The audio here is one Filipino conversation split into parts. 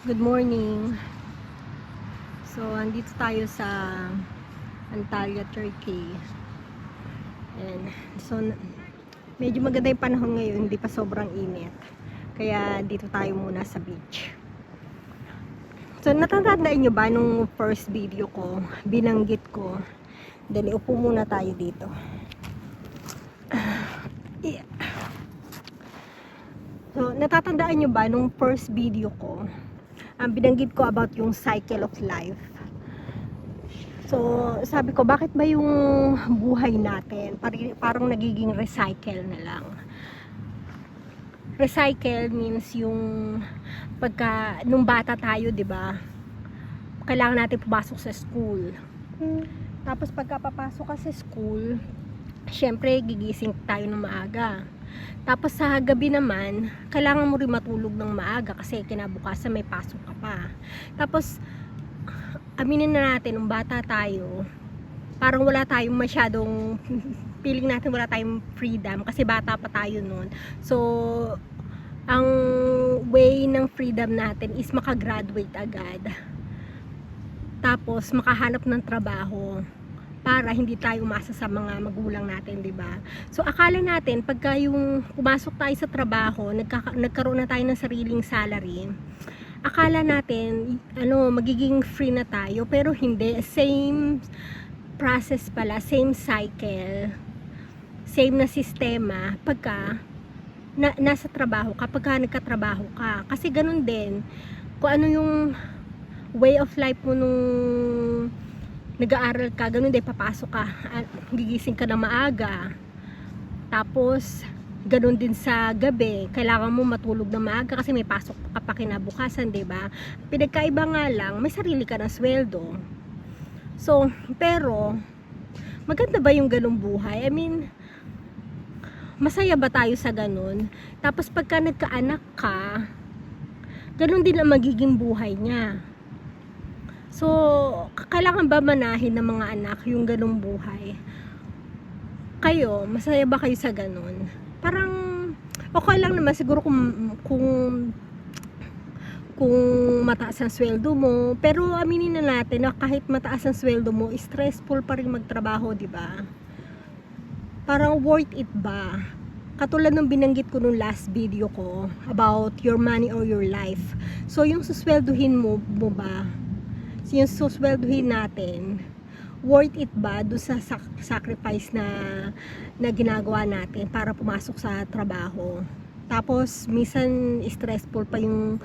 Good morning. So, andito tayo sa Antalya, Turkey. And so, medyo maganda yung panahon ngayon, hindi pa sobrang init. Kaya dito tayo muna sa beach. So, natatandaan nyo ba nung first video ko, binanggit ko, then upo muna tayo dito. Yeah. So, natatandaan nyo ba nung first video ko, binanggit ko about yung cycle of life. So, sabi ko, bakit ba yung buhay natin parang nagiging recycle na lang? Recycle means yung nung bata tayo, 'di ba? Kailangan natin pumasok sa school. Tapos pagka papasok ka sa school, syempre gigising tayo ng maaga. Tapos sa gabi naman, kailangan mo rin matulog ng maaga kasi kinabukasan may pasok ka pa. Tapos, aminin na natin, nung bata tayo, parang wala tayong masyadong, feeling natin wala tayong freedom kasi bata pa tayo noon. So, ang way ng freedom natin is makagraduate agad. Tapos, makahanap ng trabaho para hindi tayo umasa sa mga magulang natin, 'di ba? So akala natin pagka yung pumasok tayo sa trabaho, nagkaroon na tayo ng sariling salary, akala natin magiging free na tayo, pero hindi. Same process pala, same cycle, same na sistema pagka nasa trabaho ka, pagka nagkatrabaho ka. Kasi ganun din kung ano yung way of life mo nung nag-aaral ka, ganun din, papasok ka, gigising ka na maaga, tapos ganun din sa gabi, kailangan mo matulog na maaga kasi may pasok ka pa kinabukasan, diba? Pinagkaiba nga lang, may sarili ka ng sweldo. So, pero maganda ba yung ganung buhay? I mean, masaya ba tayo sa ganun? Tapos pagka nagkaanak ka, ganun din ang magiging buhay niya. So, kailangan ba manahin ng mga anak yung ganung buhay? Kayo, masaya ba kayo sa ganun? Parang, okay lang naman siguro kung mataas ang sweldo mo, pero aminin na natin na kahit mataas ang sweldo mo, stressful pa rin magtrabaho, di ba? Parang worth it ba? Katulad ng binanggit ko nung last video ko about your money or your life. So, yung susweldohin mo ba? Yung susweldohin natin, worth it ba doon sa sacrifice na ginagawa natin para pumasok sa trabaho? Tapos minsan stressful pa yung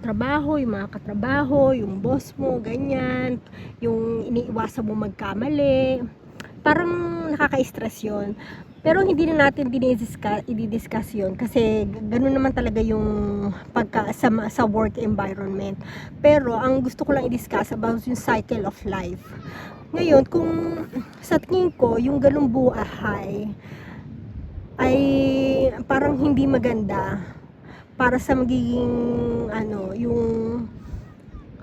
trabaho, yung mga katrabaho, yung boss mo, ganyan, yung iniiwasan mo magkamali, parang nakaka-stress yun. Pero hindi na natin i-discuss yun kasi ganoon naman talaga yung sa work environment. Pero ang gusto ko lang i-discuss about yung cycle of life. Ngayon, kung sa tingin ko, yung ganung buhay ay parang hindi maganda para sa magiging yung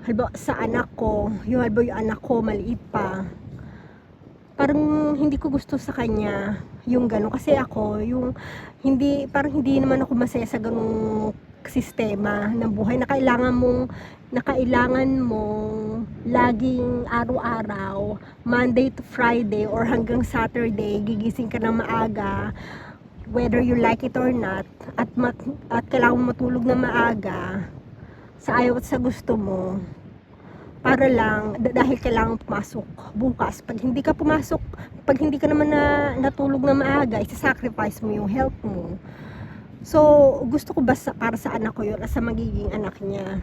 halimbawa sa anak ko, yung anak ko maliit pa, parang hindi ko gusto sa kanya yung gano'n, kasi ako yung parang hindi naman ako masaya sa ganung sistema ng buhay na kailangan mong laging araw-araw, Monday to Friday or hanggang Saturday, gigising ka ng maaga whether you like it or not, at kailangan mo matulog na maaga sa ayaw at sa gusto mo, para lang dahil kailangan pumasok bukas. Pag hindi ka naman natulog na maaga, isa-sacrifice mo yung health mo. So, gusto ko ba para sa anak ko yun, sa magiging anak niya,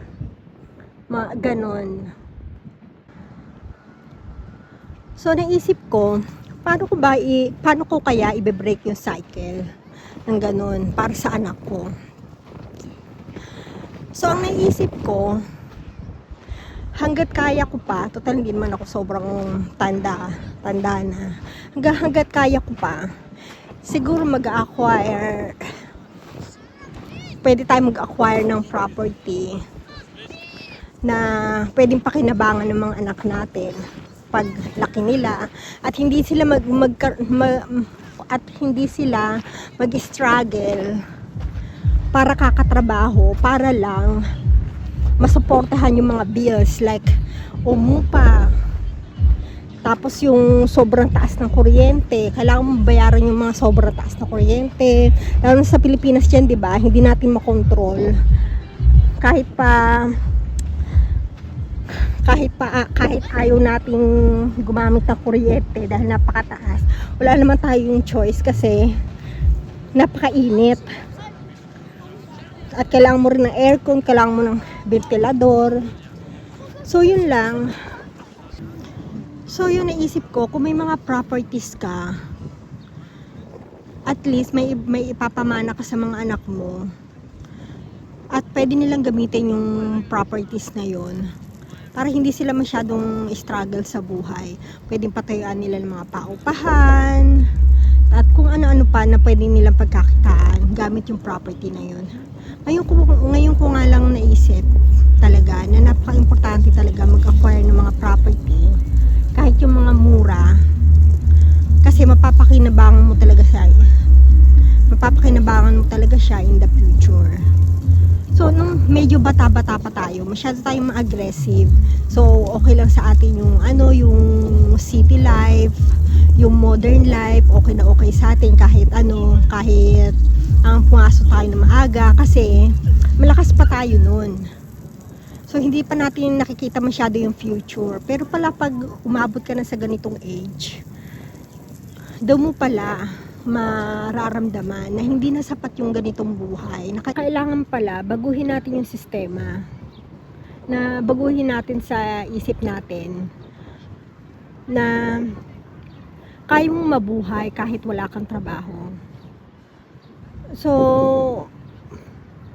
ganon. So, naisip ko, paano ko kaya i-break yung cycle ng ganon para sa anak ko. So, ang naisip ko, hanggat kaya ko pa, total hindi naman ako sobrang tanda na, hanggat kaya ko pa, siguro pwede tayo mag-acquire ng property na pwedeng pakinabangan ng mga anak natin pag laki nila, at hindi sila mag-struggle para kakatrabaho, para lang masuportahan yung mga bills like umupa, tapos yung sobrang taas ng kuryente, kailangan mo bayaran yung mga sobrang taas na kuryente. Lalo na sa Pilipinas dyan, di ba? Hindi natin makontrol. Kahit ayaw nating gumamit ng kuryente dahil napakataas, wala naman tayong choice kasi napakainit. At kailangan mo rin ng aircon, kailangan mo ng ventilador. So yun lang. So yun, naisip ko, kung may mga properties ka, at least may ipapamana ka sa mga anak mo. At pwede nilang gamitin yung properties na yun para hindi sila masyadong struggle sa buhay. Pwedeng patayuan nila ng mga paupahan at kung ano-ano pa na pwede nilang pagkakitaan gamit yung property na yun. Ngayon ko nga lang naisip talaga na napaka-importante talaga mag-acquire ng mga property kahit yung mga mura, kasi mapapakinabangan mo talaga siya in the future. So nung medyo bata-bata pa tayo, masyado tayong ma-aggressive. So okay lang sa atin yung yung city life, yung modern life, okay na okay sa atin kahit pumasok tayo na maaga kasi malakas pa tayo nun. So hindi pa natin nakikita masyado yung future. Pero pala pag umabot ka na sa ganitong age, doon mo pala mararamdaman na hindi na sapat yung ganitong buhay. Kailangan pala baguhin natin yung sistema. Na baguhin natin sa isip natin na kaya mong mabuhay kahit wala kang trabaho. So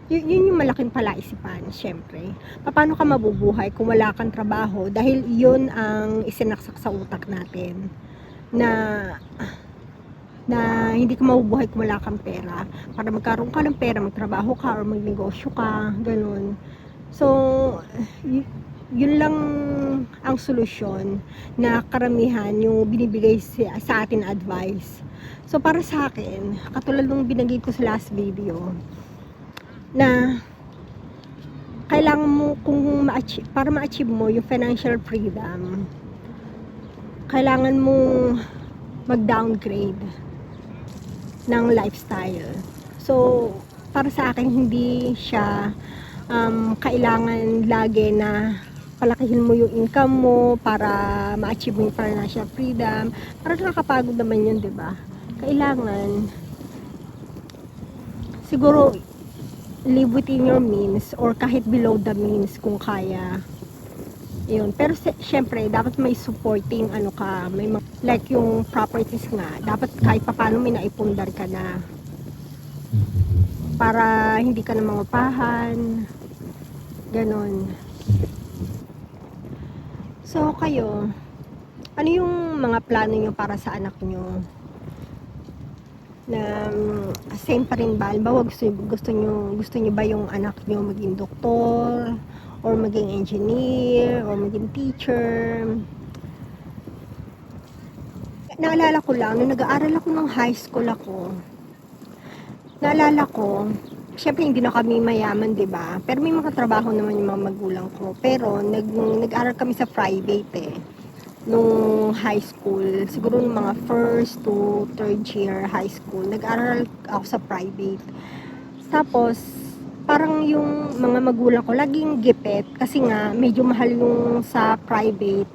yun yung malaking palaisipan, syempre. Paano ka mabubuhay kung wala kang trabaho? Dahil yun ang isinaksak sa utak natin. Na hindi ka mabubuhay kung wala kang pera. Para magkaroon ka ng pera, magtrabaho ka or magnegosyo ka, ganun. So, yun lang ang solusyon na karamihan yung binibigay sa atin advice. So, para sa akin, katulad nung binigay ko sa last video, na kailangan mo para ma-achieve mo yung financial freedom, kailangan mo mag-downgrade ng lifestyle. So para sa akin hindi siya kailangan lagi na palakihin mo yung income mo para ma-achieve mo yung financial freedom. Para nakakapagod naman yun, diba? Kailangan siguro live within your means or kahit below the means kung kaya. Yun. Pero syempre, dapat may supporting like yung properties nga. Dapat kahit paano may naipundar ka na. Para hindi ka na mangupahan. Ganon. So, kayo, ano yung mga plano nyo para sa anak nyo? Na same pa rin ba? Halimbawa, gusto nyo ba yung anak nyo maging doktor or maging engineer or maging teacher? Naalala ko lang nung nag-aaral ako ng high school syempre hindi na kami mayaman, 'di ba? Pero may mga trabaho naman yung mga magulang ko. Pero nag-aral kami sa private nung high school, siguro nung mga first to third year high school, nag-aral ako sa private. Tapos, parang yung mga magulang ko laging gipit kasi nga medyo mahal yung sa private.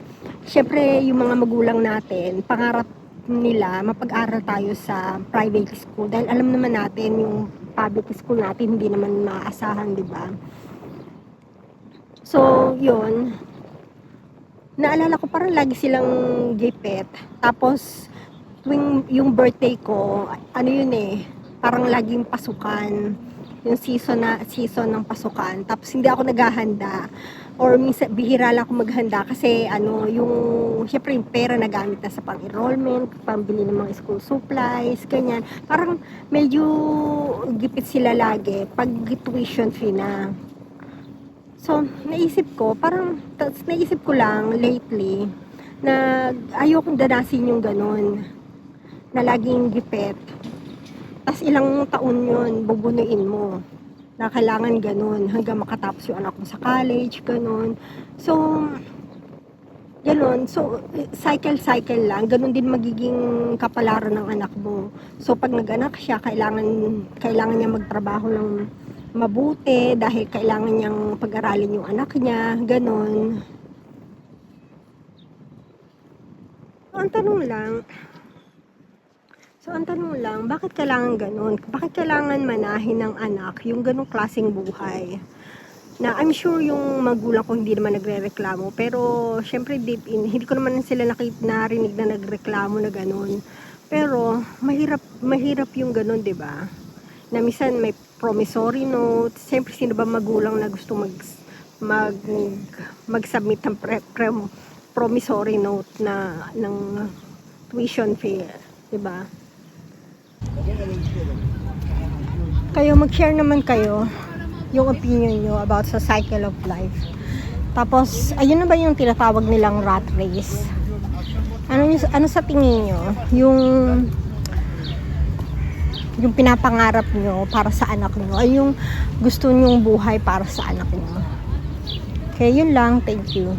Siyempre, yung mga magulang natin, pangarap nila mapag-aral tayo sa private school dahil alam naman natin yung public school natin hindi naman maaasahan, di ba? So, yun. Naalala ko parang lagi silang gipit. Tapos tuwing yung birthday ko, parang laging pasukan. Yung season ng pasukan. Tapos hindi ako naghahanda. Or minsan bihira lang ako maghanda kasi syempre yung pera na gamit na sa pang-enrollment, pambili ng mga school supplies, ganyan. Parang medyo gipit sila lagi pag tuition fee na. So, naisip ko lang lately na ayokong danasin yung ganun na laging gipit. Tas ilang taon yun, bubunuin mo. na kailangan ganun hanggang makatapos yung anak mo sa college, ganun. So, ganun. So, cycle lang. Ganun din magiging kapalaran ng anak mo. So, pag nag-anak siya, kailangan niya magtrabaho ng mabuti dahil kailangan niyang pag-aralin yung anak niya. Ganun. So, ang tanong lang, bakit kailangan ganun? Bakit kailangan manahin ng anak yung ganung klaseng buhay? Na I'm sure yung magulang ko hindi naman nagrereklamo, pero syempre deep in, hindi ko naman sila narinig na nagreklamo na ganun. Pero mahirap yung ganun, 'di ba? Na minsan may promissory note. Siyempre sino ba magulang na gusto mag-submit ng promissory note na ng tuition fee, 'di ba? Kayo, mag-share naman kayo yung opinion nyo about sa cycle of life. Tapos, ayun na ba yung tinatawag nilang rat race? Ano sa tingin nyo? Yung pinapangarap nyo para sa anak nyo, ay yung gusto nyong buhay para sa anak nyo. Okay, yun lang. Thank you.